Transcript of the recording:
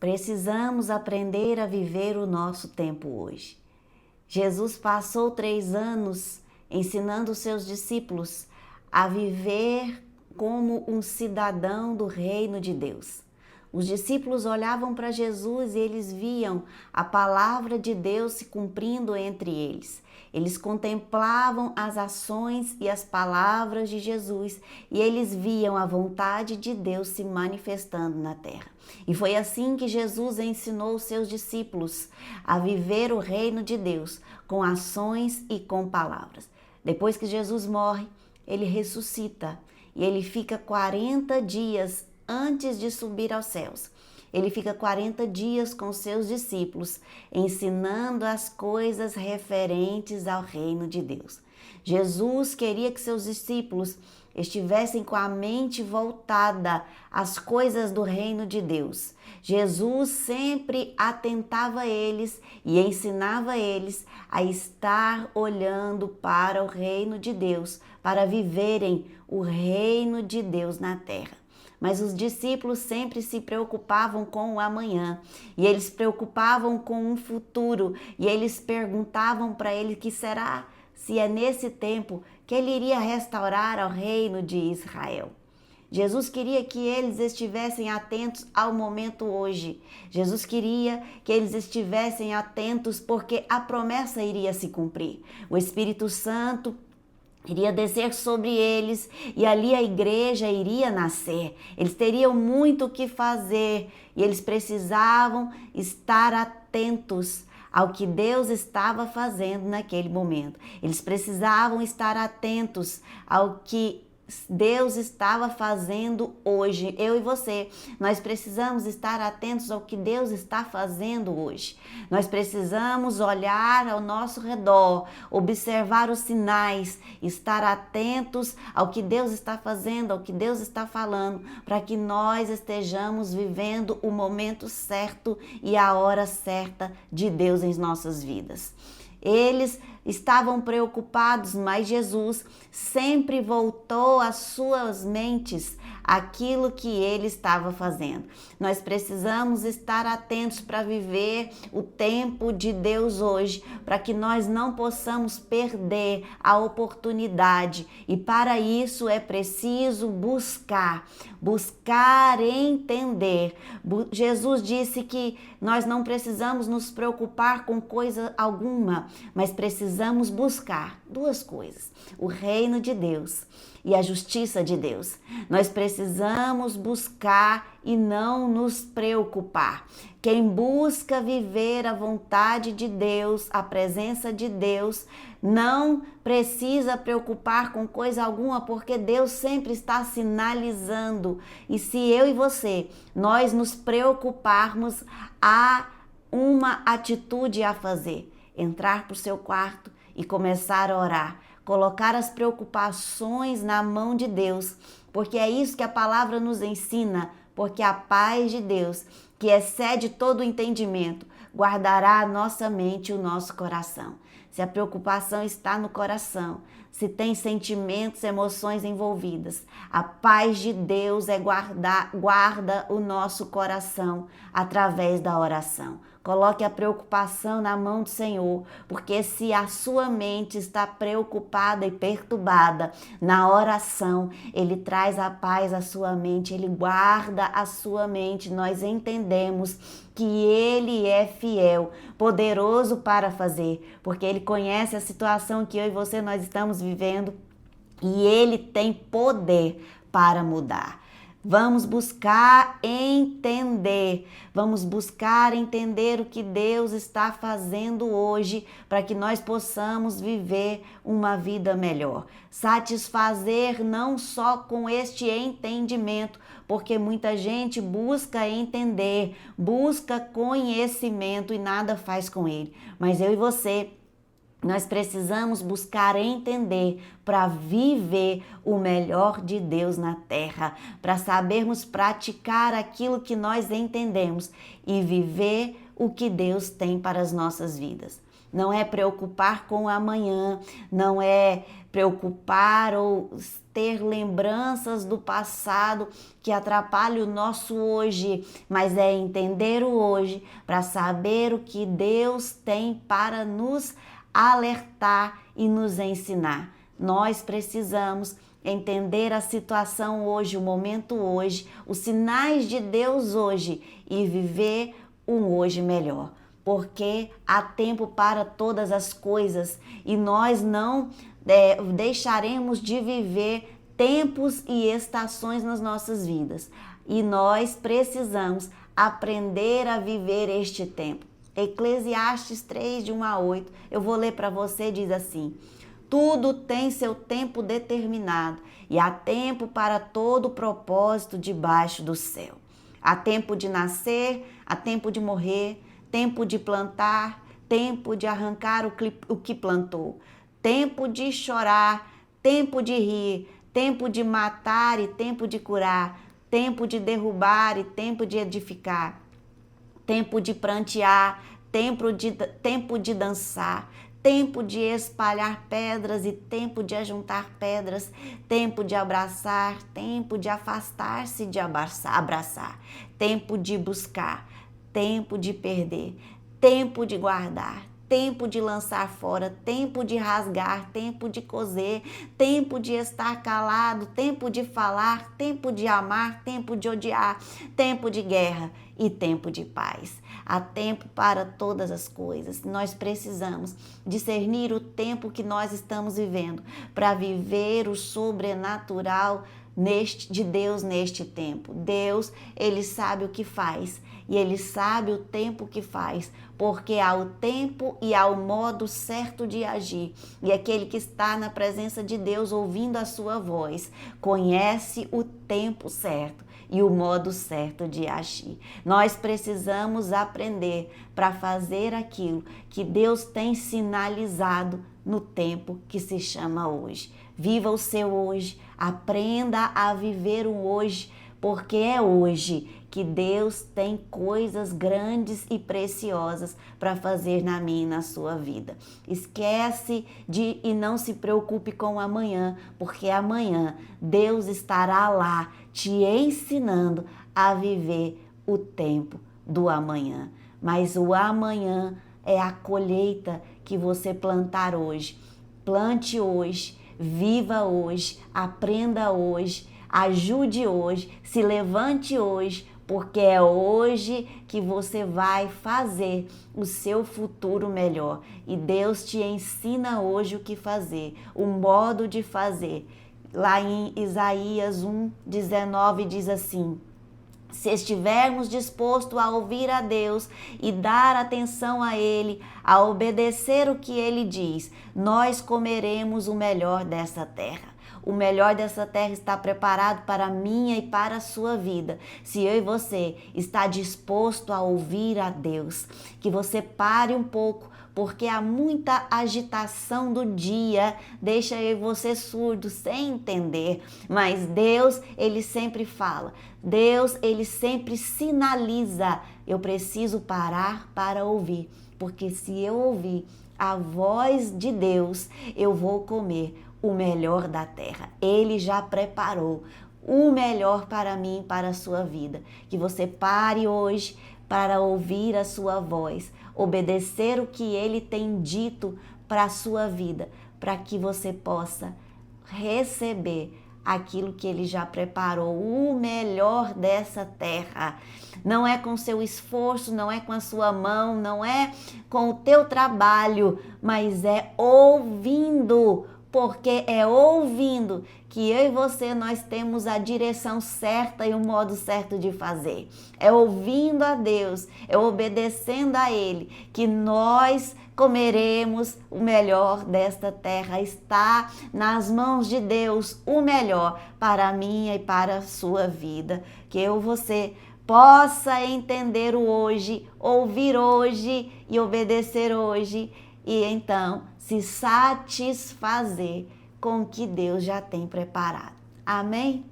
Precisamos aprender a viver o nosso tempo hoje. Jesus passou 3 anos ensinando os seus discípulos a viver como um cidadão do reino de Deus. Os discípulos olhavam para Jesus e eles viam a palavra de Deus se cumprindo entre eles. Eles contemplavam as ações e as palavras de Jesus e eles viam a vontade de Deus se manifestando na terra. E foi assim que Jesus ensinou os seus discípulos a viver o reino de Deus com ações e com palavras. Depois que Jesus morre, ele ressuscita e ele fica 40 dias antes de subir aos céus. Ele fica 40 dias com seus discípulos, ensinando as coisas referentes ao reino de Deus. Jesus queria que seus discípulos estivessem com a mente voltada às coisas do reino de Deus. Jesus sempre atentava eles e ensinava eles a estar olhando para o reino de Deus, para viverem o reino de Deus na terra. Mas os discípulos sempre se preocupavam com o amanhã e eles se preocupavam com um futuro e eles perguntavam para ele que será se é nesse tempo que ele iria restaurar ao reino de Israel. Jesus queria que eles estivessem atentos ao momento hoje. Jesus queria que eles estivessem atentos porque a promessa iria se cumprir. O Espírito Santo iria descer sobre eles e ali a igreja iria nascer. Eles teriam muito o que fazer e eles precisavam estar atentos ao que Deus estava fazendo naquele momento. Eles precisavam estar atentos ao que Deus estava fazendo hoje. Eu e você, nós precisamos estar atentos ao que Deus está fazendo hoje. Nós precisamos olhar ao nosso redor, observar os sinais, estar atentos ao que Deus está fazendo, ao que Deus está falando, para que nós estejamos vivendo o momento certo e a hora certa de Deus em nossas vidas. Eles estavam preocupados, mas Jesus sempre voltou às suas mentes aquilo que ele estava fazendo. Nós precisamos estar atentos para viver o tempo de Deus hoje, para que nós não possamos perder a oportunidade. E para isso é preciso buscar entender. Jesus disse que nós não precisamos nos preocupar com coisa alguma, mas precisamos buscar 2 coisas: o reino de Deus e a justiça de Deus. Nós precisamos buscar e não nos preocupar. Quem busca viver a vontade de Deus, a presença de Deus, não precisa preocupar com coisa alguma, porque Deus sempre está sinalizando. E se eu e você, nós nos preocuparmos, há uma atitude a fazer: entrar para o seu quarto e começar a orar, colocar as preocupações na mão de Deus, porque é isso que a palavra nos ensina, porque a paz de Deus, que excede todo o entendimento, guardará a nossa mente e o nosso coração. Se a preocupação está no coração, se tem sentimentos, emoções envolvidas, a paz de Deus guarda o nosso coração através da oração. Coloque a preocupação na mão do Senhor, porque se a sua mente está preocupada e perturbada, na oração, Ele traz a paz à sua mente, Ele guarda a sua mente. Nós entendemos que Ele é fiel, poderoso para fazer, porque Ele conhece a situação que eu e você nós estamos vivendo e Ele tem poder para mudar. Vamos buscar entender o que Deus está fazendo hoje para que nós possamos viver uma vida melhor. Satisfazer não só com este entendimento, porque muita gente busca entender, busca conhecimento e nada faz com ele. Mas eu e você, nós precisamos buscar entender para viver o melhor de Deus na terra, para sabermos praticar aquilo que nós entendemos e viver o que Deus tem para as nossas vidas. Não é preocupar com o amanhã, não é preocupar ou ter lembranças do passado que atrapalham o nosso hoje, mas é entender o hoje para saber o que Deus tem para nos alertar e nos ensinar. Nós precisamos entender a situação hoje, o momento hoje, os sinais de Deus hoje e viver um hoje melhor. Porque há tempo para todas as coisas e nós não deixaremos de viver tempos e estações nas nossas vidas. E nós precisamos aprender a viver este tempo. Eclesiastes 3, de 1 a 8, eu vou ler para você, diz assim: tudo tem seu tempo determinado e há tempo para todo propósito debaixo do céu. Há tempo de nascer, há tempo de morrer, tempo de plantar, tempo de arrancar o que plantou, tempo de chorar, tempo de rir, tempo de matar e tempo de curar, tempo de derrubar e tempo de edificar, tempo de prantear, tempo de dançar, tempo de espalhar pedras e tempo de ajuntar pedras, tempo de abraçar, tempo de afastar-se de abraçar, tempo de buscar, tempo de perder, tempo de guardar, tempo de lançar fora, tempo de rasgar, tempo de coser, tempo de estar calado, tempo de falar, tempo de amar, tempo de odiar, tempo de guerra e tempo de paz. Há tempo para todas as coisas. Nós precisamos discernir o tempo que nós estamos vivendo para viver o sobrenatural de Deus neste tempo. Deus, Ele sabe o que faz e Ele sabe o tempo que faz, porque há o tempo e há o modo certo de agir. E aquele que está na presença de Deus, ouvindo a sua voz, conhece o tempo certo e o modo certo de agir. Nós precisamos aprender para fazer aquilo que Deus tem sinalizado no tempo que se chama hoje. Viva o seu hoje, aprenda a viver o hoje, porque é hoje que Deus tem coisas grandes e preciosas para fazer na minha e na sua vida. Esquece e não se preocupe com amanhã, porque amanhã Deus estará lá te ensinando a viver o tempo do amanhã. Mas o amanhã é a colheita que você plantar hoje. Plante hoje, viva hoje, aprenda hoje, ajude hoje, se levante hoje, porque é hoje que você vai fazer o seu futuro melhor. E Deus te ensina hoje o que fazer, o modo de fazer. Lá em Isaías 1:19 diz assim: se estivermos dispostos a ouvir a Deus e dar atenção a Ele, a obedecer o que Ele diz, nós comeremos o melhor dessa terra. O melhor dessa terra está preparado para a minha e para a sua vida. Se eu e você está disposto a ouvir a Deus, que você pare um pouco, porque há muita agitação do dia, deixa eu e você surdo, sem entender. Mas Deus, Ele sempre fala. Deus, Ele sempre sinaliza. Eu preciso parar para ouvir, porque se eu ouvir a voz de Deus, eu vou comer o melhor da terra. Ele já preparou o melhor para mim e para a sua vida. Que você pare hoje para ouvir a sua voz, obedecer o que Ele tem dito para a sua vida, para que você possa receber aquilo que Ele já preparou, o melhor dessa terra. Não é com seu esforço, não é com a sua mão, não é com o teu trabalho, mas é ouvindo, porque é ouvindo que eu e você, nós temos a direção certa e o modo certo de fazer. É ouvindo a Deus, é obedecendo a Ele, que nós comeremos o melhor desta terra. Está nas mãos de Deus o melhor para a minha e para a sua vida. Que eu e você possa entender o hoje, ouvir hoje e obedecer hoje, e então se satisfazer com o que Deus já tem preparado. Amém?